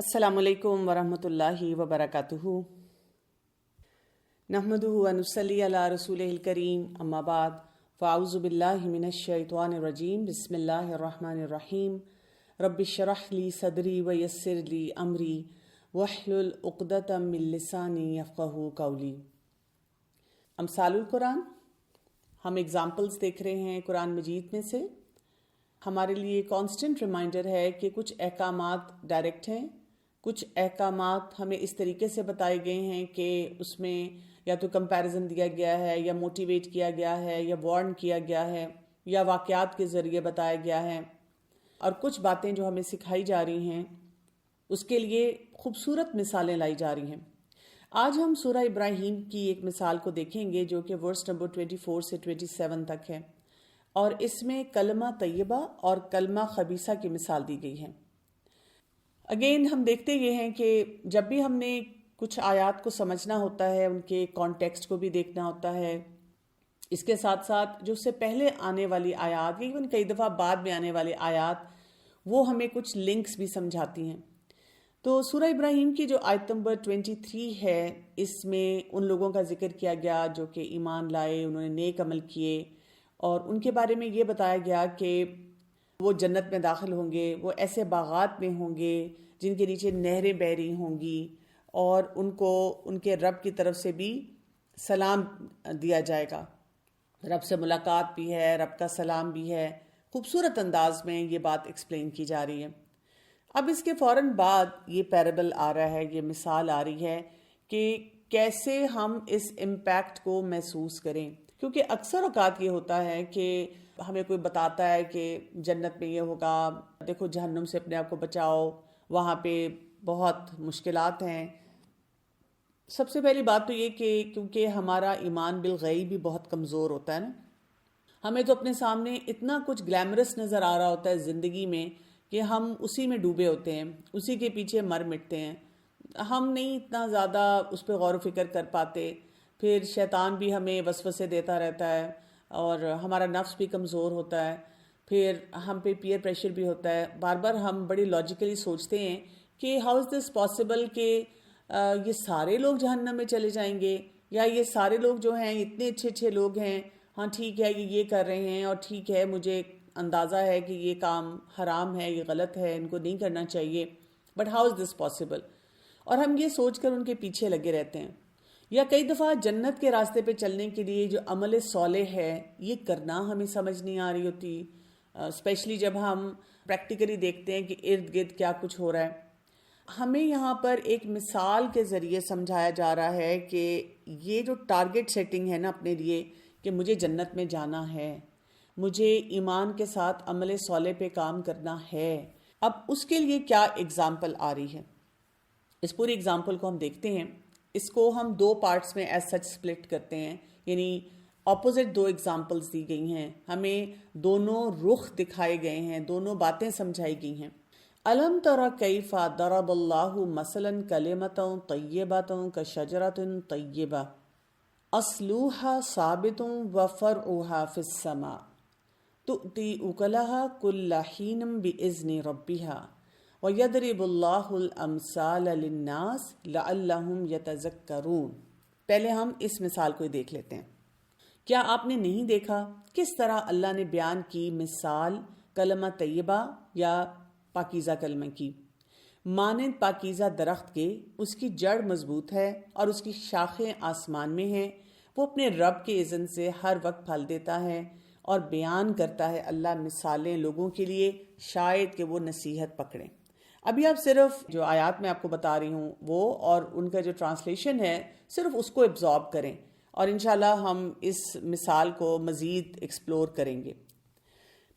السلام علیکم ورحمۃ اللہ وبرکاتہ۔ نحمدہ و نصلی علی رسولہ الکریم، اما بعد، فاعوذ باللہ من الشیطان الرجیم، بسم اللہ الرحمن الرحیم۔ رب اشرح لی صدری ویسر لی امری واحلل عقدۃ من لسانی یفقہوا قولی۔ امثال القرآن، ہم ایگزامپلز دیکھ رہے ہیں قرآن مجید میں سے۔ ہمارے لیے کانسٹنٹ ریمائنڈر ہے کہ کچھ احکامات ڈائریکٹ ہیں، کچھ احکامات ہمیں اس طریقے سے بتائے گئے ہیں کہ اس میں یا تو کمپیریزن دیا گیا ہے، یا موٹیویٹ کیا گیا ہے، یا وارن کیا گیا ہے، یا واقعات کے ذریعے بتایا گیا ہے، اور کچھ باتیں جو ہمیں سکھائی جا رہی ہیں اس کے لیے خوبصورت مثالیں لائی جا رہی ہیں۔ آج ہم سورہ ابراہیم کی ایک مثال کو دیکھیں گے جو کہ ورس نمبر 24 سے 27 تک ہے، اور اس میں کلمہ طیبہ اور کلمہ خبیثہ کی مثال دی گئی ہے۔ اگین ہم دیکھتے یہ ہیں کہ جب بھی ہم نے کچھ آیات کو سمجھنا ہوتا ہے، ان کے کانٹیکسٹ کو بھی دیکھنا ہوتا ہے، اس کے ساتھ ساتھ جو اس سے پہلے آنے والی آیات، ایون کئی دفعہ بعد میں آنے والی آیات، وہ ہمیں کچھ لنکس بھی سمجھاتی ہیں۔ تو سورہ ابراہیم کی جو آیت نمبر 23 ہے، اس میں ان لوگوں کا ذکر کیا گیا جو کہ ایمان لائے، انہوں نے نیک عمل کیے، اور ان کے بارے میں یہ بتایا گیا کہ وہ جنت میں داخل ہوں گے، وہ ایسے باغات میں ہوں گے جن کے نیچے نہریں بہہ رہی ہوں گی، اور ان کو ان کے رب کی طرف سے بھی سلام دیا جائے گا۔ رب سے ملاقات بھی ہے، رب کا سلام بھی ہے۔ خوبصورت انداز میں یہ بات ایکسپلین کی جا رہی ہے۔ اب اس کے فوراً بعد یہ پیرابل آ رہا ہے، یہ مثال آ رہی ہے کہ کیسے ہم اس امپیکٹ کو محسوس کریں، کیونکہ اکثر اوقات یہ ہوتا ہے کہ ہمیں کوئی بتاتا ہے کہ جنت میں یہ ہوگا، دیکھو جہنم سے اپنے آپ کو بچاؤ، وہاں پہ بہت مشکلات ہیں۔ سب سے پہلی بات تو یہ کہ کیونکہ ہمارا ایمان بالغیب بھی بہت کمزور ہوتا ہے نا، ہمیں تو اپنے سامنے اتنا کچھ گلیمرس نظر آ رہا ہوتا ہے زندگی میں کہ ہم اسی میں ڈوبے ہوتے ہیں، اسی کے پیچھے مر مٹتے ہیں، ہم نہیں اتنا زیادہ اس پہ غور و فکر کر پاتے۔ پھر شیطان بھی ہمیں وسوسے دیتا رہتا ہے، اور ہمارا نفس بھی کمزور ہوتا ہے، پھر ہم پہ پیئر پریشر بھی ہوتا ہے۔ بار بار ہم بڑی لاجیکلی سوچتے ہیں کہ ہاؤ از دس پاسبل کہ یہ سارے لوگ جہنم میں چلے جائیں گے، یا یہ سارے لوگ جو ہیں اتنے اچھے اچھے لوگ ہیں، ہاں ٹھیک ہے یہ کر رہے ہیں، اور ٹھیک ہے مجھے اندازہ ہے کہ یہ کام حرام ہے، یہ غلط ہے، ان کو نہیں کرنا چاہیے، but how is this possible? اور ہم یہ سوچ کر ان کے پیچھے لگے رہتے ہیں۔ یا کئی دفعہ جنت کے راستے پہ چلنے کے لیے جو عمل صالح ہے یہ کرنا ہمیں سمجھ نہیں آ رہی ہوتی، اسپیشلی جب ہم پریکٹیکلی دیکھتے ہیں کہ ارد گرد کیا کچھ ہو رہا ہے۔ ہمیں یہاں پر ایک مثال کے ذریعے سمجھایا جا رہا ہے کہ یہ جو ٹارگٹ سیٹنگ ہے نا اپنے لیے کہ مجھے جنت میں جانا ہے، مجھے ایمان کے ساتھ عمل صالح پہ کام کرنا ہے، اب اس کے لیے کیا اگزامپل آ رہی ہے۔ اس پوری اگزامپل کو ہم دیکھتے ہیں۔ اس کو ہم دو پارٹس میں ایز سچ سپلٹ کرتے ہیں، یعنی اپوزٹ دو اگزامپلز دی گئی ہیں، ہمیں دونوں رخ دکھائے گئے ہیں، دونوں باتیں سمجھائی گئی ہیں۔ الم تر کیف ضرب اللہ مثلا کلمۃ طیبۃ کشجرۃ طیبہ اصلها ثابت وفرعها فی السماء تؤتی اکلها کل حین باذن ربها وَيَضْرِبُ اللَّهُ الْأَمْثَالَ لِلنَّاسِ لَعَلَّهُمْ يَتَذَكَّرُونَ۔ پہلے ہم اس مثال کو دیکھ لیتے ہیں۔ کیا آپ نے نہیں دیکھا کس طرح اللہ نے بیان کی مثال کلمہ طیبہ یا پاکیزہ کلمہ کی؟ مانند پاکیزہ درخت کے، اس کی جڑ مضبوط ہے اور اس کی شاخیں آسمان میں ہیں، وہ اپنے رب کے اذن سے ہر وقت پھل دیتا ہے، اور بیان کرتا ہے اللہ مثالیں لوگوں کے لیے، شاید کہ وہ نصیحت پکڑیں۔ ابھی آپ صرف جو آیات میں آپ کو بتا رہی ہوں وہ اور ان کا جو ٹرانسلیشن ہے صرف اس کو ایبزارب کریں، اور انشاءاللہ ہم اس مثال کو مزید ایکسپلور کریں گے۔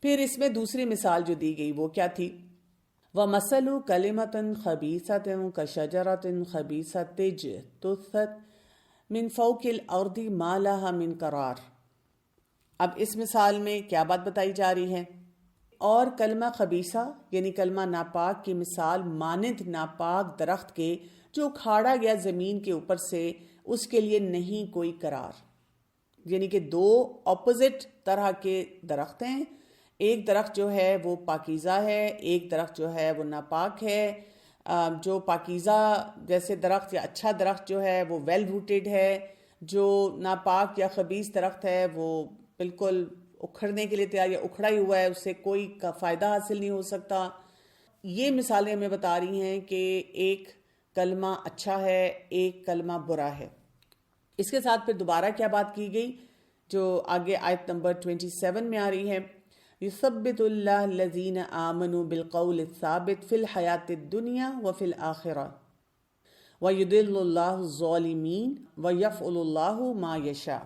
پھر اس میں دوسری مثال جو دی گئی وہ کیا تھی؟ وَمَثَلُ كَلِمَةٍ خَبِيثَةٍ كَشَجَرَةٍ خَبِيثَةٍ اجْتُثَّتْ مِنْ فَوْقِ الْأَرْضِ مَا لَهَا مِنْ قَرَارٍ۔ اب اس مثال میں کیا بات بتائی جا رہی ہے؟ اور کلمہ خبیثہ یعنی کلمہ ناپاک کی مثال مانند ناپاک درخت کے جو اکھاڑا گیا زمین کے اوپر سے، اس کے لیے نہیں کوئی قرار۔ یعنی کہ دو اپوزٹ طرح کے درخت ہیں، ایک درخت جو ہے وہ پاکیزہ ہے، ایک درخت جو ہے وہ ناپاک ہے، جو پاکیزہ جیسے درخت یا اچھا درخت جو ہے وہ ویل روٹیڈ ہے، جو ناپاک یا خبیث درخت ہے وہ بالکل اکھڑنے کے لیے تیار یا اکھڑا ہی ہوا ہے، اس سے کوئی کا فائدہ حاصل نہیں ہو سکتا. یہ مثالیں ہمیں بتا رہی ہیں کہ ایک کلمہ اچھا ہے، ایک کلمہ برا ہے. اس کے ساتھ پھر دوبارہ کیا بات کی گئی جو آگے آیت نمبر 27 میں آ رہی ہے، یثبت اللہ الذین آمنوا بالقول الثابت فی الحیات الدنیا وفی الآخرہ وَيُضِلُّ اللَّهُ الظَّالِمِينَ وَيَفْعَلُ اللَّهُ مَا يَشَاءُ.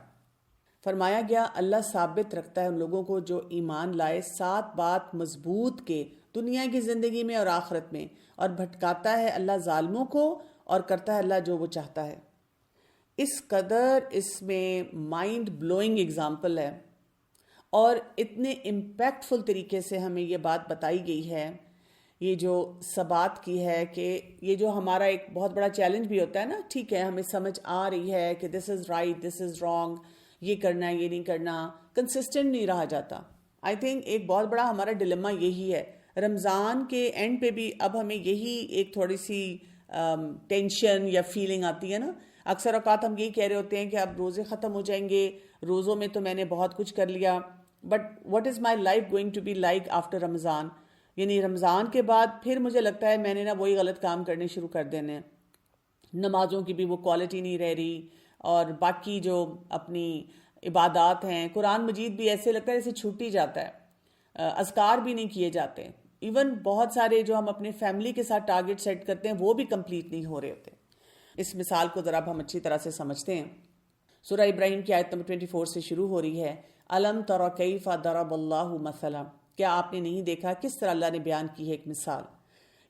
فرمایا گیا اللہ ثابت رکھتا ہے ان لوگوں کو جو ایمان لائے، ساتھ بات مضبوط کے دنیا کی زندگی میں اور آخرت میں، اور بھٹکاتا ہے اللہ ظالموں کو اور کرتا ہے اللہ جو وہ چاہتا ہے. اس قدر اس میں مائنڈ بلوئنگ اگزامپل ہے اور اتنے امپیکٹفل طریقے سے ہمیں یہ بات بتائی گئی ہے، یہ جو ثبات کی ہے کہ یہ جو ہمارا ایک بہت بڑا چیلنج بھی ہوتا ہے نا، ٹھیک ہے ہمیں سمجھ آ رہی ہے کہ دس is right, this is wrong, یہ کرنا ہے یہ نہیں کرنا، کنسسٹنٹ نہیں رہا جاتا. آئی تھنک ایک بہت بڑا ہمارا ڈیلیما یہی ہے. رمضان کے اینڈ پہ بھی اب ہمیں یہی ایک تھوڑی سی ٹینشن یا فیلنگ آتی ہے نا. اکثر اوقات ہم یہی کہہ رہے ہوتے ہیں کہ اب روزے ختم ہو جائیں گے، روزوں میں تو میں نے بہت کچھ کر لیا، but what is my life going to be like after Ramadan? یعنی رمضان کے بعد پھر مجھے لگتا ہے میں نے نا وہی غلط کام کرنے شروع کر دینے. نمازوں کی بھی وہ کوالٹی نہیں رہ رہی، اور باقی جو اپنی عبادات ہیں، قرآن مجید بھی ایسے لگتا ہے جیسے چھوٹ ہی جاتا ہے، اذکار بھی نہیں کیے جاتے. ایون بہت سارے جو ہم اپنے فیملی کے ساتھ ٹارگٹ سیٹ کرتے ہیں وہ بھی کمپلیٹ نہیں ہو رہے ہوتے. اس مثال کو ذرا ہم اچھی طرح سے سمجھتے ہیں. سورہ ابراہیم کی آیت نمبر 24 سے شروع ہو رہی ہے، الم تر کیف ضرب اللہ مثلا، کیا آپ نے نہیں دیکھا کس طرح اللہ نے بیان کی ہے ایک مثال.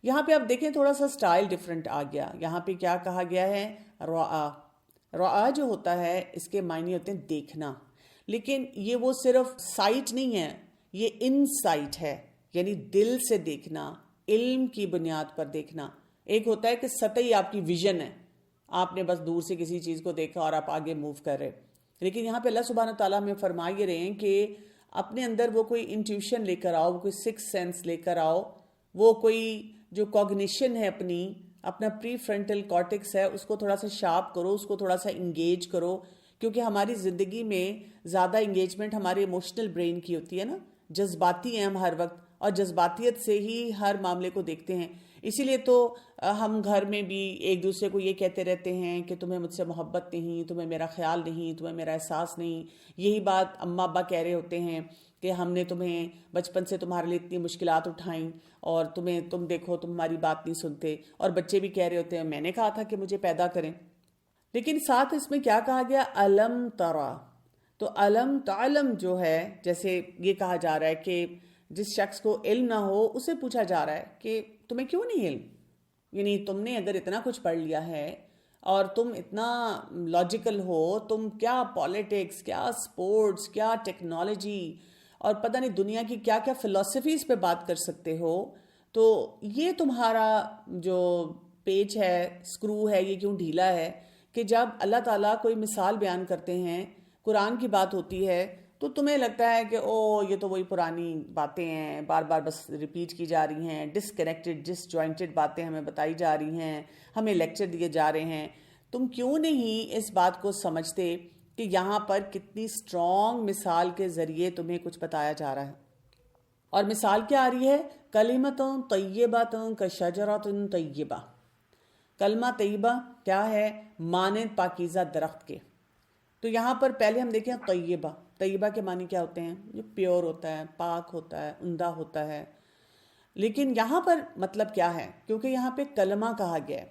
یہاں پہ آپ دیکھیں تھوڑا سا سٹائل ڈیفرنٹ آ گیا. یہاں پہ کیا کہا گیا ہے؟ رعا. رعا جو ہوتا ہے اس کے معنی ہوتے ہیں دیکھنا، لیکن یہ وہ صرف سائٹ نہیں ہے، یہ ان سائٹ ہے، یعنی دل سے دیکھنا، علم کی بنیاد پر دیکھنا. ایک ہوتا ہے کہ سطحی آپ کی ویژن ہے، آپ نے بس دور سے کسی چیز کو دیکھا اور آپ آگے موو کر رہے. لیکن یہاں پہ اللہ سبحانہ تعالیٰ ہمیں فرما یہ رہے ہیں کہ اپنے اندر وہ کوئی انٹیوشن لے کر آؤ، وہ کوئی سکس سینس لے کر آؤ، وہ کوئی جو کوگنیشن ہے اپنا پری فرنٹل کارٹکس ہے اس کو تھوڑا سا شارپ کرو، اس کو تھوڑا سا انگیج کرو، کیونکہ ہماری زندگی میں زیادہ انگیجمنٹ ہمارے ایموشنل برین کی ہوتی ہے نا. جذباتی ہیں ہم ہر وقت، اور جذباتیت سے ہی ہر معاملے کو دیکھتے ہیں. اسی لیے تو ہم گھر میں بھی ایک دوسرے کو یہ کہتے رہتے ہیں کہ تمہیں مجھ سے محبت نہیں، تمہیں میرا خیال نہیں، تمہیں میرا احساس نہیں. یہی بات اماں ابا کہہ رہے ہوتے ہیں کہ ہم نے تمہیں بچپن سے تمہارے لیے اتنی مشکلات اٹھائیں اور تم دیکھو تم ہماری بات نہیں سنتے. اور بچے بھی کہہ رہے ہوتے ہیں میں نے کہا تھا کہ مجھے پیدا کریں. لیکن ساتھ اس میں کیا کہا گیا؟ علم ترا. تو علم تعلم جو ہے، جیسے یہ کہا جا رہا ہے کہ جس شخص کو علم نہ ہو اسے پوچھا جا رہا ہے کہ تمہیں کیوں نہیں علم؟ یعنی تم نے اگر اتنا کچھ پڑھ لیا ہے اور تم اتنا لاجیکل ہو، تم کیا پالیٹکس، کیا سپورٹس، کیا ٹیکنالوجی اور پتہ نہیں دنیا کی کیا کیا فلسفیز پہ بات کر سکتے ہو، تو یہ تمہارا جو پیچ ہے، سکرو ہے، یہ کیوں ڈھیلا ہے کہ جب اللہ تعالیٰ کوئی مثال بیان کرتے ہیں، قرآن کی بات ہوتی ہے، تو تمہیں لگتا ہے کہ یہ تو وہی پرانی باتیں ہیں، بار بار بس ریپیٹ کی جا رہی ہیں، ڈسکنیکٹڈ ڈس جوائنٹڈ باتیں ہمیں بتائی جا رہی ہیں، ہمیں لیکچر دیے جا رہے ہیں. تم کیوں نہیں اس بات کو سمجھتے کہ یہاں پر کتنی سٹرونگ مثال کے ذریعے تمہیں کچھ بتایا جا رہا ہے. اور مثال کیا آ رہی ہے؟ کلمتوں طیباتوں کشجرۃ طیبہ. کلمہ طیبہ کیا ہے؟ مانند پاکیزہ درخت کے. تو یہاں پر پہلے ہم دیکھیں طیبہ. طیبہ کے معنی کیا ہوتے ہیں؟ جو پیور ہوتا ہے، پاک ہوتا ہے، عمدہ ہوتا ہے. لیکن یہاں پر مطلب کیا ہے؟ کیونکہ یہاں پہ کلمہ کہا گیا ہے،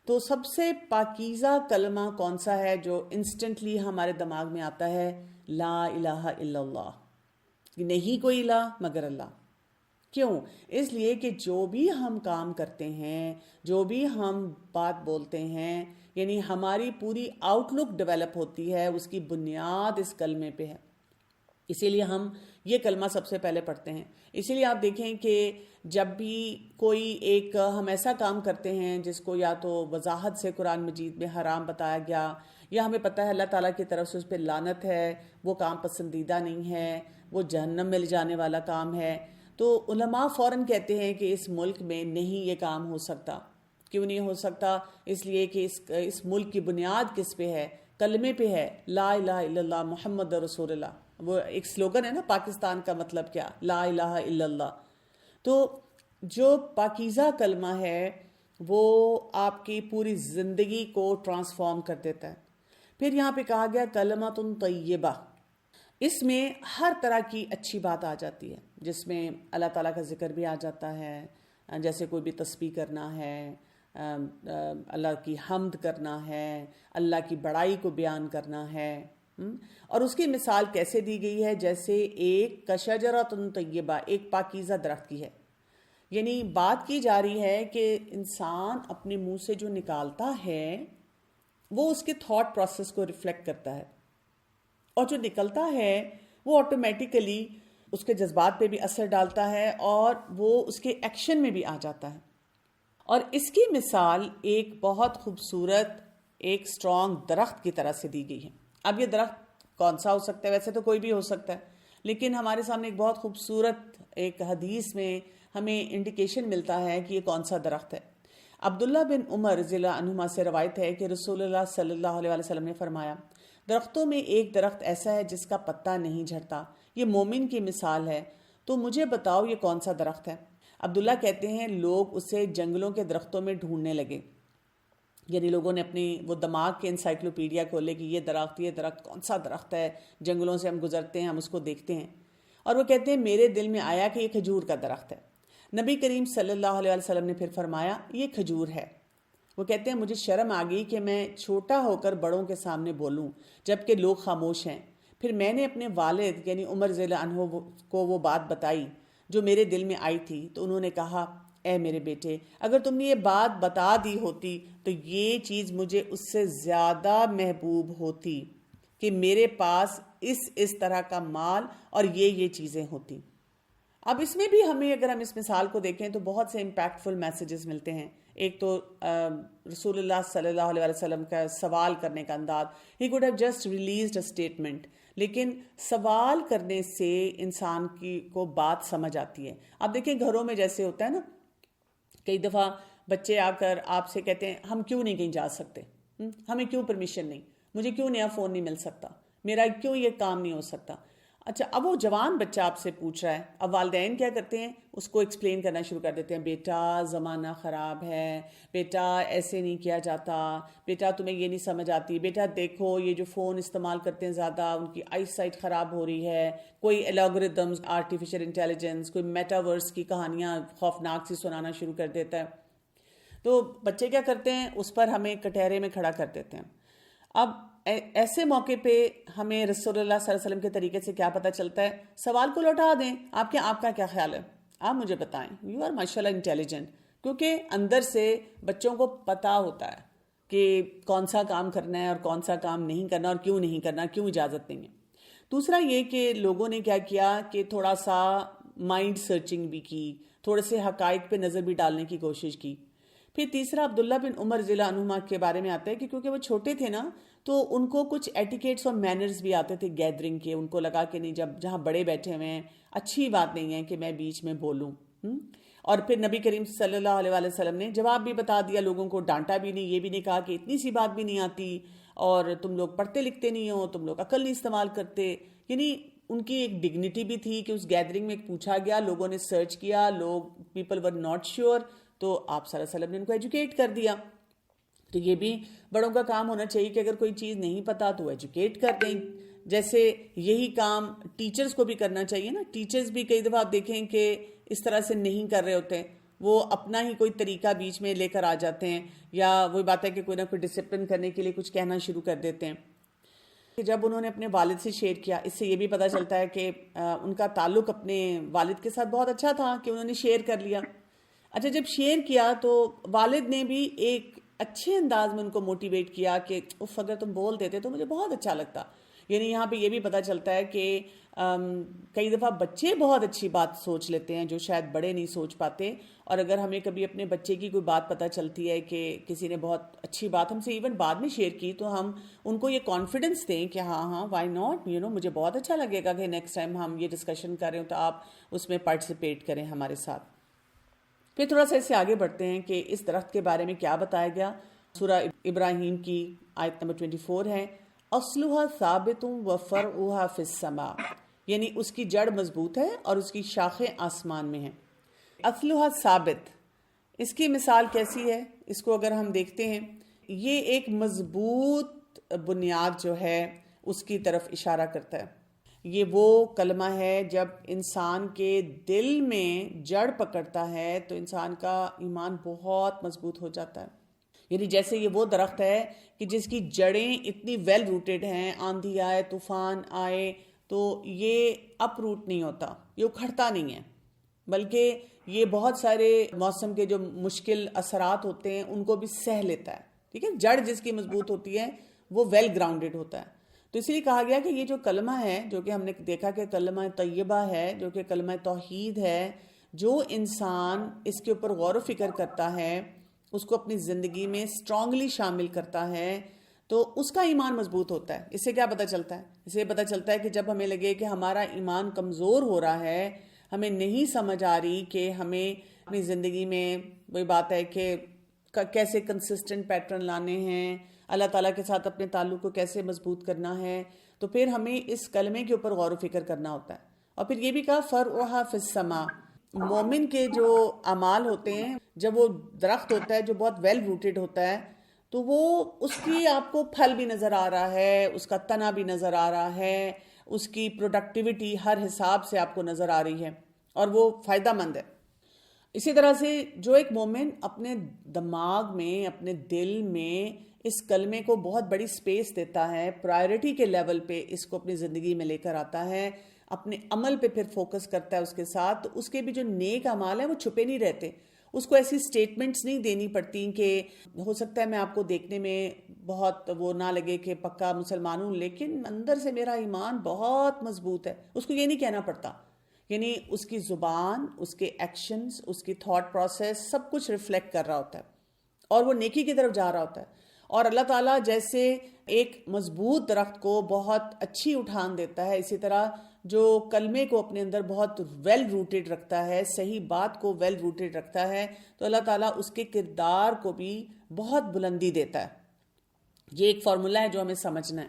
تو سب سے پاکیزہ کلمہ کون سا ہے جو انسٹنٹلی ہمارے دماغ میں آتا ہے؟ لا الہ الا اللہ. نہیں کوئی الہ مگر اللہ. کیوں؟ اس لیے کہ جو بھی ہم کام کرتے ہیں، جو بھی ہم بات بولتے ہیں، یعنی ہماری پوری آؤٹ لک ڈیولپ ہوتی ہے، اس کی بنیاد اس کلمے پہ ہے. اسی لیے ہم یہ کلمہ سب سے پہلے پڑھتے ہیں. اسی لیے آپ دیکھیں کہ جب بھی کوئی ایک ہم ایسا کام کرتے ہیں جس کو یا تو وضاحت سے قرآن مجید میں حرام بتایا گیا، یا ہمیں پتہ ہے اللہ تعالیٰ کی طرف سے اس پہ لعنت ہے، وہ کام پسندیدہ نہیں ہے، وہ جہنم میں لے جانے والا کام ہے، تو علماء فوراً کہتے ہیں کہ اس ملک میں نہیں یہ کام ہو سکتا. کیوں نہیں ہو سکتا؟ اس لیے کہ اس ملک کی بنیاد کس پہ ہے؟ کلمے پہ ہے، لا الہ الا اللہ محمد رسول اللہ۔ وہ ایک سلوگن ہے نا پاکستان کا، مطلب کیا؟ لا الہ الا اللہ۔ تو جو پاکیزہ کلمہ ہے وہ آپ کی پوری زندگی کو ٹرانسفارم کر دیتا ہے۔ پھر یہاں پہ کہا گیا کلمۃ طیبہ، اس میں ہر طرح کی اچھی بات آ جاتی ہے، جس میں اللہ تعالیٰ کا ذکر بھی آ جاتا ہے، جیسے کوئی بھی تسبیح کرنا ہے، اللہ کی حمد کرنا ہے، اللہ کی بڑائی کو بیان کرنا ہے۔ اور اس کی مثال کیسے دی گئی ہے؟ جیسے ایک کشجرۃ طیبہ، ایک پاکیزہ درخت کی ہے۔ یعنی بات کی جا رہی ہے کہ انسان اپنے منہ سے جو نکالتا ہے وہ اس کے تھاٹ پروسیس کو ریفلیکٹ کرتا ہے، اور جو نکلتا ہے وہ آٹومیٹیکلی اس کے جذبات پہ بھی اثر ڈالتا ہے اور وہ اس کے ایکشن میں بھی آ جاتا ہے۔ اور اس کی مثال ایک بہت خوبصورت ایک اسٹرانگ درخت کی طرح سے دی گئی ہے۔ اب یہ درخت کون سا ہو سکتا ہے؟ ویسے تو کوئی بھی ہو سکتا ہے، لیکن ہمارے سامنے ایک بہت خوبصورت ایک حدیث میں ہمیں انڈیکیشن ملتا ہے کہ یہ کون سا درخت ہے۔ عبداللہ بن عمر رضی اللہ عنہما سے روایت ہے کہ رسول اللہ صلی اللہ علیہ وسلم نے فرمایا، درختوں میں ایک درخت ایسا ہے جس کا پتا نہیں جھڑتا، یہ مومن کی مثال ہے، تو مجھے بتاؤ یہ کون سا درخت ہے؟ عبداللہ کہتے ہیں لوگ اسے جنگلوں کے درختوں میں ڈھونڈنے لگے، یعنی لوگوں نے اپنی وہ دماغ کے انسائکلوپیڈیا کھولے کہ یہ درخت کون سا درخت ہے، جنگلوں سے ہم گزرتے ہیں، ہم اس کو دیکھتے ہیں، اور وہ کہتے ہیں میرے دل میں آیا کہ یہ کھجور کا درخت ہے۔ نبی کریم صلی اللہ علیہ وسلم نے پھر فرمایا یہ کھجور ہے۔ وہ کہتے ہیں مجھے شرم آ گئی کہ میں چھوٹا ہو کر بڑوں کے سامنے بولوں جبکہ لوگ خاموش ہیں۔ پھر میں نے اپنے والد یعنی عمر رضی اللہ عنہ کو وہ بات بتائی جو میرے دل میں آئی تھی، تو انہوں نے کہا اے میرے بیٹے، اگر تم نے یہ بات بتا دی ہوتی تو یہ چیز مجھے اس سے زیادہ محبوب ہوتی کہ میرے پاس اس طرح کا مال اور یہ چیزیں ہوتی۔ اب اس میں بھی ہمیں اگر ہم اس مثال کو دیکھیں تو بہت سے امپیکٹفل میسیجز ملتے ہیں۔ ایک تو رسول اللہ صلی اللہ علیہ وسلم کا سوال کرنے کا انداز، he could have just released a statement, لیکن سوال کرنے سے انسان کو بات سمجھ آتی ہے۔ اب دیکھیں گھروں میں جیسے ہوتا ہے نا، کئی دفعہ بچے آ کر آپ سے کہتے ہیں ہم کیوں نہیں کہیں جا سکتے، ہمیں کیوں پرمیشن نہیں، مجھے کیوں نیا فون نہیں مل سکتا، میرا کیوں یہ کام نہیں ہو سکتا۔ اچھا، اب وہ جوان بچہ آپ سے پوچھ رہا ہے، اب والدین کیا کرتے ہیں؟ اس کو ایکسپلین کرنا شروع کر دیتے ہیں، بیٹا زمانہ خراب ہے، بیٹا ایسے نہیں کیا جاتا، بیٹا تمہیں یہ نہیں سمجھ آتی، بیٹا دیکھو یہ جو فون استعمال کرتے ہیں زیادہ ان کی آئی سائٹ خراب ہو رہی ہے، کوئی الگورتھمز، آرٹیفیشل انٹیلیجنس، کوئی میٹاورس کی کہانیاں خوفناک سی سنانا شروع کر دیتا ہے۔ تو بچے کیا کرتے ہیں؟ اس پر ہمیں کٹہرے میں کھڑا کر دیتے ہیں۔ اب ایسے موقع پہ ہمیں رسول اللہ صلی اللہ علیہ وسلم کے طریقے سے کیا پتہ چلتا ہے؟ سوال کو لوٹا دیں، آپ کا کیا خیال ہے؟ آپ مجھے بتائیں، یو آر ماشاءاللہ انٹیلیجنٹ، کیونکہ اندر سے بچوں کو پتہ ہوتا ہے کہ کون سا کام کرنا ہے اور کون سا کام نہیں کرنا اور کیوں نہیں کرنا، کیوں اجازت دیں گے۔ دوسرا یہ کہ لوگوں نے کیا کیا کہ تھوڑا سا مائنڈ سرچنگ بھی کی، تھوڑے سے حقائق پہ نظر بھی ڈالنے کی کوشش کی۔ پھر تیسرا عبداللہ بن عمر رضی اللہ عنہما کے بارے میں آتا ہے کہ کیونکہ وہ چھوٹے تھے نا، تو ان کو کچھ ایٹیکیٹس اور مینرز بھی آتے تھے گیدرنگ کے۔ ان کو لگا کہ نہیں، جہاں بڑے بیٹھے ہوئے ہیں اچھی بات نہیں ہے کہ میں بیچ میں بولوں۔ اور پھر نبی کریم صلی اللہ علیہ وسلم نے جواب بھی بتا دیا، لوگوں کو ڈانٹا بھی نہیں، یہ بھی نہیں کہا کہ اتنی سی بات بھی نہیں آتی اور تم لوگ پڑھتے لکھتے نہیں ہو، تم لوگ عقل نہیں استعمال کرتے۔ یعنی ان کی ایک ڈگنیٹی بھی تھی کہ اس گیدرنگ میں پوچھا گیا، لوگوں نے سرچ کیا، پیپل ور ناٹ شیور، تو آپ صلی اللہ علیہ وسلم نے ان کو ایجوکیٹ کر دیا۔ تو یہ بھی بڑوں کا کام ہونا چاہیے کہ اگر کوئی چیز نہیں پتا تو ایجوکیٹ کر دیں۔ جیسے یہی کام ٹیچرز کو بھی کرنا چاہیے نا۔ ٹیچرز بھی کئی دفعہ آپ دیکھیں کہ اس طرح سے نہیں کر رہے ہوتے، وہ اپنا ہی کوئی طریقہ بیچ میں لے کر آ جاتے ہیں، یا وہی بات ہے کہ کوئی نہ کوئی ڈسپلن کرنے کے لیے کچھ کہنا شروع کر دیتے ہیں۔ جب انہوں نے اپنے والد سے شیئر کیا، اس سے یہ بھی پتہ چلتا ہے کہ ان کا تعلق اپنے والد کے ساتھ بہت اچھا تھا کہ انہوں نے شیئر کر لیا۔ اچھا، جب شیئر کیا تو والد نے بھی ایک اچھے انداز میں ان کو موٹیویٹ کیا کہ اگر تم بول دیتے تو مجھے بہت اچھا لگتا۔ یعنی یہاں پہ یہ بھی پتہ چلتا ہے کہ کئی دفعہ بچے بہت اچھی بات سوچ لیتے ہیں جو شاید بڑے نہیں سوچ پاتے، اور اگر ہمیں کبھی اپنے بچے کی کوئی بات پتہ چلتی ہے کہ کسی نے بہت اچھی بات ہم سے ایون بعد میں شیئر کی، تو ہم ان کو یہ کانفیڈنس دیں کہ ہاں وائی ناٹ، مجھے بہت اچھا لگے گا کہ نیکسٹ ٹائم ہم یہ ڈسکشن کر رہے ہوں تو آپ اس میں پارٹیسپیٹ کریں ہمارے ساتھ۔ پھر تھوڑا سا اس سے آگے بڑھتے ہیں کہ اس درخت کے بارے میں کیا بتایا گیا. سورہ ابراہیم کی آیت نمبر 24 ہے، اصلها ثابت وفرعها فی السماء، یعنی اس کی جڑ مضبوط ہے اور اس کی شاخیں آسمان میں ہیں. اصلها ثابت، اس کی مثال کیسی ہے؟ اس کو اگر ہم دیکھتے ہیں، یہ ایک مضبوط بنیاد جو ہے اس کی طرف اشارہ کرتا ہے. یہ وہ کلمہ ہے جب انسان کے دل میں جڑ پکڑتا ہے تو انسان کا ایمان بہت مضبوط ہو جاتا ہے. یعنی جیسے یہ وہ درخت ہے کہ جس کی جڑیں اتنی ویل روٹڈ ہیں، آندھی آئے طوفان آئے تو یہ اپ روٹ نہیں ہوتا، یہ اکھڑتا نہیں ہے، بلکہ یہ بہت سارے موسم کے جو مشکل اثرات ہوتے ہیں ان کو بھی سہ لیتا ہے. ٹھیک ہے، جڑ جس کی مضبوط ہوتی ہے وہ ویل گراؤنڈڈ ہوتا ہے. تو اس لیے کہا گیا کہ یہ جو کلمہ ہے، جو کہ ہم نے دیکھا کہ کلمہ طیبہ ہے، جو کہ کلمہ توحید ہے، جو انسان اس کے اوپر غور و فکر کرتا ہے، اس کو اپنی زندگی میں اسٹرانگلی شامل کرتا ہے، تو اس کا ایمان مضبوط ہوتا ہے. اس سے کیا پتہ چلتا ہے؟ اس سے پتہ چلتا ہے کہ جب ہمیں لگے کہ ہمارا ایمان کمزور ہو رہا ہے، ہمیں نہیں سمجھ آ رہی کہ ہمیں اپنی زندگی میں وہی بات ہے کہ کیسے کنسسٹنٹ پیٹرن لانے ہیں، اللہ تعالیٰ کے ساتھ اپنے تعلق کو کیسے مضبوط کرنا ہے، تو پھر ہمیں اس کلمے کے اوپر غور و فکر کرنا ہوتا ہے. اور پھر یہ بھی کہا فرعها فی السماء، مومن کے جو اعمال ہوتے ہیں، جب وہ درخت ہوتا ہے جو بہت ویل روٹڈ ہوتا ہے تو وہ اس کی آپ کو پھل بھی نظر آ رہا ہے، اس کا تنا بھی نظر آ رہا ہے، اس کی پروڈکٹیوٹی ہر حساب سے آپ کو نظر آ رہی ہے اور وہ فائدہ مند ہے. اسی طرح سے جو ایک مومن اپنے دماغ میں، اپنے دل میں اس کلمے کو بہت بڑی سپیس دیتا ہے، پرائرٹی کے لیول پہ اس کو اپنی زندگی میں لے کر آتا ہے، اپنے عمل پہ پھر فوکس کرتا ہے اس کے ساتھ، تو اس کے بھی جو نیک اعمال ہیں وہ چھپے نہیں رہتے. اس کو ایسی سٹیٹمنٹس نہیں دینی پڑتی کہ ہو سکتا ہے میں آپ کو دیکھنے میں بہت وہ نہ لگے کہ پکا مسلمان ہوں، لیکن اندر سے میرا ایمان بہت مضبوط ہے. اس کو یہ نہیں کہنا پڑتا. یعنی اس کی زبان، اس کے ایکشنز، اس کی تھاٹ پروسیس سب کچھ ریفلیکٹ کر رہا ہوتا ہے اور وہ نیکی کی طرف جا رہا ہوتا ہے. اور اللہ تعالیٰ جیسے ایک مضبوط درخت کو بہت اچھی اٹھان دیتا ہے، اسی طرح جو کلمے کو اپنے اندر بہت ویل روٹڈ رکھتا ہے، صحیح بات کو ویل روٹڈ رکھتا ہے، تو اللہ تعالیٰ اس کے کردار کو بھی بہت بلندی دیتا ہے. یہ ایک فارمولا ہے جو ہمیں سمجھنا ہے.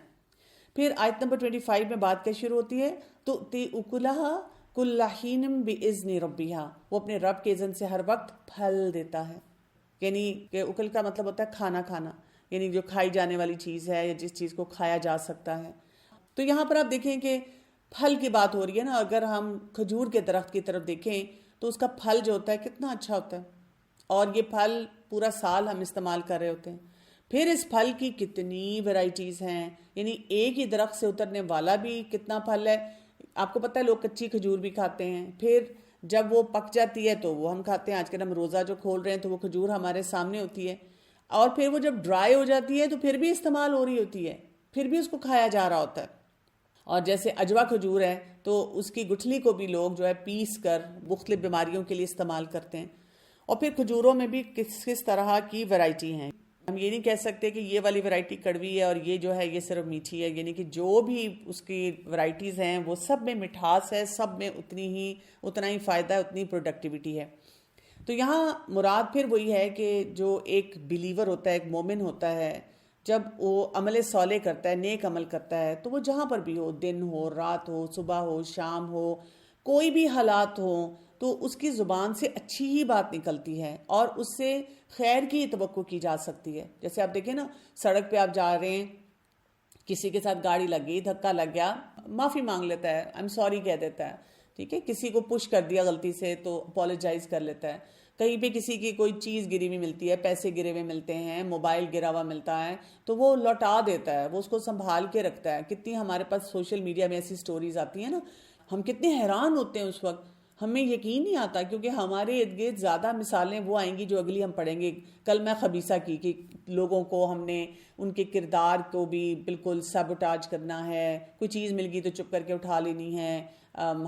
پھر آیت نمبر 25 میں بات کیا شروع ہوتی ہے، تُؤْتِی أُکُلَہَا کُلَّ حِینٍ بِإِذْنِ رَبِّہَا، وہ اپنے رب کے اذن سے ہر وقت پھل دیتا ہے. یعنی کہ اکل کا مطلب ہوتا ہے کھانا کھانا، یعنی جو کھائی جانے والی چیز ہے یا جس چیز کو کھایا جا سکتا ہے. تو یہاں پر آپ دیکھیں کہ پھل کی بات ہو رہی ہے نا. اگر ہم کھجور کے درخت کی طرف دیکھیں تو اس کا پھل جو ہوتا ہے کتنا اچھا ہوتا ہے، اور یہ پھل پورا سال ہم استعمال کر رہے ہوتے ہیں. پھر اس پھل کی کتنی ورائٹیز ہیں، یعنی ایک ہی درخت سے اترنے والا بھی کتنا پھل ہے. آپ کو پتہ ہے لوگ کچی کھجور بھی کھاتے ہیں، پھر جب وہ پک جاتی ہے تو وہ ہم کھاتے ہیں. آج کل ہم روزہ جو کھول رہے ہیں تو وہ کھجور ہمارے سامنے ہوتی ہے، اور پھر وہ جب ڈرائی ہو جاتی ہے تو پھر بھی استعمال ہو رہی ہوتی ہے، پھر بھی اس کو کھایا جا رہا ہوتا ہے. اور جیسے اجوا کھجور ہے تو اس کی گٹھلی کو بھی لوگ جو ہے پیس کر مختلف بیماریوں کے لیے استعمال کرتے ہیں. اور پھر کھجوروں میں بھی کس طرح کی ورائٹی ہیں. ہم یہ نہیں کہہ سکتے کہ یہ والی ورائٹی کڑوی ہے اور یہ جو ہے یہ صرف میٹھی ہے. یعنی کہ جو بھی اس کی ورائٹیز ہیں وہ سب میں مٹھاس ہے، سب میں اتنا ہی فائدہ ہے، اتنی پروڈکٹیوٹی ہے. تو یہاں مراد پھر وہی ہے کہ جو ایک بلیور ہوتا ہے، ایک مومن ہوتا ہے، جب وہ عمل صالح کرتا ہے، نیک عمل کرتا ہے، تو وہ جہاں پر بھی ہو، دن ہو، رات ہو، صبح ہو، شام ہو، کوئی بھی حالات ہو، تو اس کی زبان سے اچھی ہی بات نکلتی ہے اور اس سے خیر کی توقع کی جا سکتی ہے. جیسے آپ دیکھیں نا، سڑک پہ آپ جا رہے ہیں، کسی کے ساتھ گاڑی لگ گئی، دھکا لگ گیا، معافی مانگ لیتا ہے، آئی ایم سوری کہہ دیتا ہے. ٹھیک ہے، کسی کو پش کر دیا غلطی سے تو اپولوجائز کر لیتا ہے. کہیں پہ کسی کی کوئی چیز گری ہوئی ملتی ہے، پیسے گرے ہوئے ملتے ہیں، موبائل گرا ہوا ملتا ہے، تو وہ لوٹا دیتا ہے، وہ اس کو سنبھال کے رکھتا ہے. کتنی ہمارے پاس سوشل میڈیا میں ایسی سٹوریز آتی ہیں نا، ہم کتنے حیران ہوتے ہیں اس وقت، ہمیں یقین نہیں آتا، کیونکہ ہمارے ارد گرد زیادہ مثالیں وہ آئیں گی جو اگلی ہم پڑھیں گے. کلمہ خبیثہ کی کہ لوگوں کو ہم نے ان کے کردار کو بھی بالکل سیبوٹاج کرنا ہے، کوئی چیز مل گئی تو چپ کر کے اٹھا لینی ہے،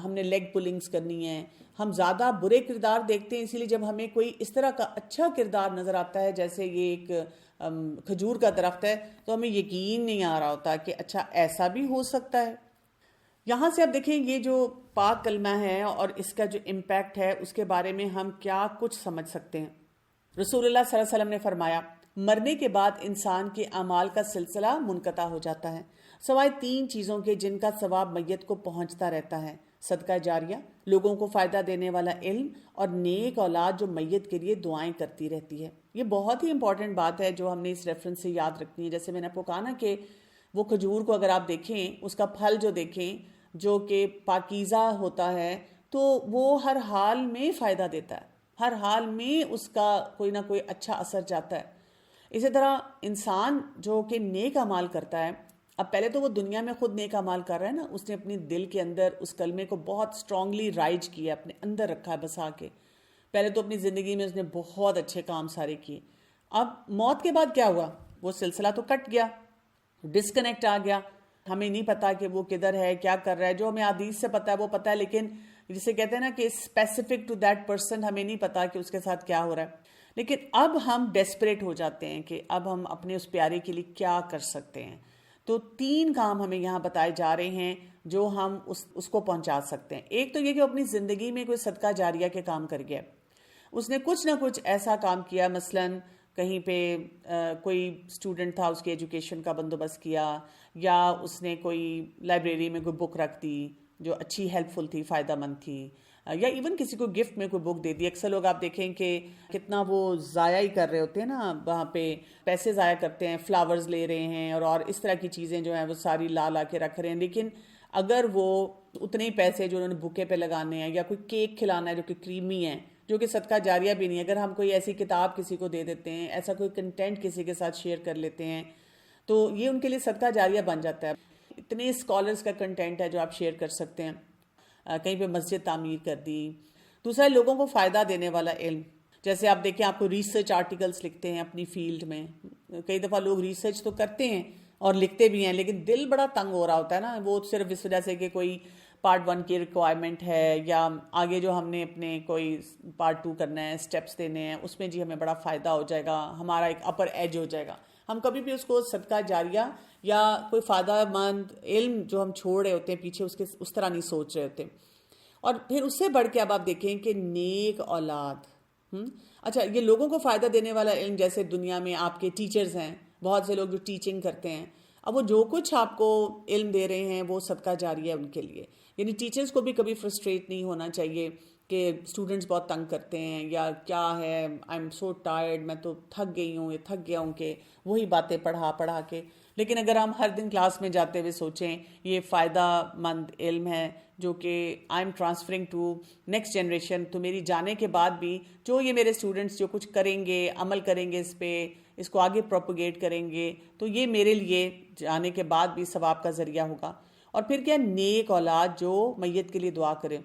ہم نے لیگ پولنگز کرنی ہے. ہم زیادہ برے کردار دیکھتے ہیں، اسی لیے جب ہمیں کوئی اس طرح کا اچھا کردار نظر آتا ہے جیسے یہ ایک کھجور کا درخت ہے، تو ہمیں یقین نہیں آ رہا ہوتا کہ اچھا ایسا بھی ہو سکتا ہے. یہاں سے اب دیکھیں یہ جو پاک کلمہ ہے اور اس کا جو امپیکٹ ہے اس کے بارے میں ہم کیا کچھ سمجھ سکتے ہیں۔ رسول اللہ صلی اللہ علیہ وسلم نے فرمایا مرنے کے بعد انسان کے اعمال کا سلسلہ منقطع ہو جاتا ہے سوائے 3 چیزوں کے جن کا ثواب میت کو پہنچتا رہتا ہے: صدقہ جاریہ، لوگوں کو فائدہ دینے والا علم، اور نیک اولاد جو میت کے لیے دعائیں کرتی رہتی ہے۔ یہ بہت ہی امپورٹنٹ بات ہے جو ہم نے اس ریفرنس سے یاد رکھنی ہے۔ جیسے میں نے آپ کو کہا نا کہ وہ کھجور کو اگر آپ دیکھیں، اس کا پھل جو دیکھیں جو کہ پاکیزہ ہوتا ہے تو وہ ہر حال میں فائدہ دیتا ہے، ہر حال میں اس کا کوئی نہ کوئی اچھا اثر جاتا ہے۔ اسی طرح انسان جو کہ نیک اعمال کرتا ہے، اب پہلے تو وہ دنیا میں خود نیک اعمال کر رہا ہے نا، اس نے اپنی دل کے اندر اس کلمے کو بہت سٹرونگلی رائج کیا، اپنے اندر رکھا ہے بسا کے۔ پہلے تو اپنی زندگی میں اس نے بہت اچھے کام سارے کیے۔ اب موت کے بعد کیا ہوا؟ وہ سلسلہ تو کٹ گیا، ڈسکنیکٹ آ گیا، ہمیں نہیں پتا کہ وہ کدھر ہے، کیا کر رہا ہے۔ جو ہمیں حدیث سے پتا ہے وہ پتا ہے، لیکن جسے کہتے ہیں نا کہ اسپیسیفک ٹو دیٹ پرسن، ہمیں نہیں پتا کہ اس کے ساتھ کیا ہو رہا ہے۔ لیکن اب ہم ڈیسپریٹ ہو جاتے ہیں کہ اب ہم اپنے اس پیارے کے لیے کیا کر سکتے ہیں۔ تو 3 کام ہمیں یہاں بتائے جا رہے ہیں جو ہم اس کو پہنچا سکتے ہیں۔ ایک تو یہ کہ اپنی زندگی میں کوئی صدقہ جاریہ کے کام کر گیا، اس نے کچھ نہ کچھ ایسا کام کیا، مثلاً کہیں پہ کوئی اسٹوڈنٹ تھا، اس کی ایجوکیشن کا بندوبست کیا، یا اس نے کوئی لائبریری میں کوئی بک رکھ دی جو اچھی ہیلپ فل تھی، فائدہ مند تھی، یا ایون کسی کو گفٹ میں کوئی بک دے دی۔ اکثر لوگ آپ دیکھیں کہ کتنا وہ ضائع ہی کر رہے ہوتے ہیں نا، وہاں پہ پیسے ضائع کرتے ہیں، فلاورز لے رہے ہیں اور اس طرح کی چیزیں جو ہیں وہ ساری لا کے رکھ رہے ہیں۔ لیکن اگر وہ اتنے ہی پیسے جو انہوں نے بکے پہ لگانے ہیں، یا کوئی کیک کھلانا ہے جو کہ کریمی ہے، جو کہ صدقہ جاریہ بھی نہیں ہے، اگر ہم کوئی ایسی کتاب کسی کو دے دیتے ہیں، ایسا کوئی کنٹینٹ کسی کے ساتھ شیئر کر لیتے ہیں، تو یہ ان کے لیے صدقہ جاریہ بن جاتا ہے۔ اتنے اسکالرز کا کنٹینٹ ہے جو آپ شیئر کر سکتے ہیں، کہیں پہ مسجد تعمیر کر دی۔ دوسرا ہے لوگوں کو فائدہ دینے والا علم۔ جیسے آپ دیکھیں، آپ کو ریسرچ آرٹیکلز لکھتے ہیں اپنی فیلڈ میں، کئی دفعہ لوگ ریسرچ تو کرتے ہیں اور لکھتے بھی ہیں، لیکن دل بڑا تنگ ہو رہا ہوتا ہے نا، وہ صرف اس وجہ سے کہ کوئی پارٹ 1 کی ریکوائرمنٹ ہے، یا آگے جو ہم نے اپنے کوئی پارٹ 2 کرنا ہے، سٹیپس دینے ہیں، اس میں جی ہمیں بڑا فائدہ ہو جائے گا، ہمارا ایک اپر ایج ہو جائے گا۔ ہم کبھی بھی اس کو صدقہ جاریہ یا کوئی فائدہ مند علم جو ہم چھوڑ رہے ہوتے ہیں پیچھے، اس طرح نہیں سوچ رہے ہوتے۔ اور پھر اس سے بڑھ کے اب آپ دیکھیں کہ نیک اولاد۔ اچھا، یہ لوگوں کو فائدہ دینے والا علم، جیسے دنیا میں آپ کے ٹیچرز ہیں، بہت سے لوگ جو ٹیچنگ کرتے ہیں، اب وہ جو کچھ آپ کو علم دے رہے ہیں وہ صدقہ جاریہ ہے ان کے لیے۔ یعنی ٹیچرز کو بھی کبھی فرسٹریٹ نہیں ہونا چاہیے کہ اسٹوڈنٹس بہت تنگ کرتے ہیں یا کیا ہے، آئی ایم سو ٹائرڈ، میں تو تھک گئی ہوں، یا تھک گیا ہوں کہ وہی باتیں پڑھا کے۔ لیکن اگر ہم ہر دن کلاس میں جاتے ہوئے سوچیں یہ فائدہ مند علم ہے جو کہ I am transferring to next generation, تو میری جانے کے بعد بھی جو یہ میرے اسٹوڈنٹس جو کچھ کریں گے، عمل کریں گے اس پہ، اس کو آگے پروپیگیٹ کریں گے، تو یہ میرے لیے جانے کے بعد بھی ثواب کا ذریعہ ہوگا۔ اور پھر کیا، نیک اولاد جو میت کے لیے دعا کرے۔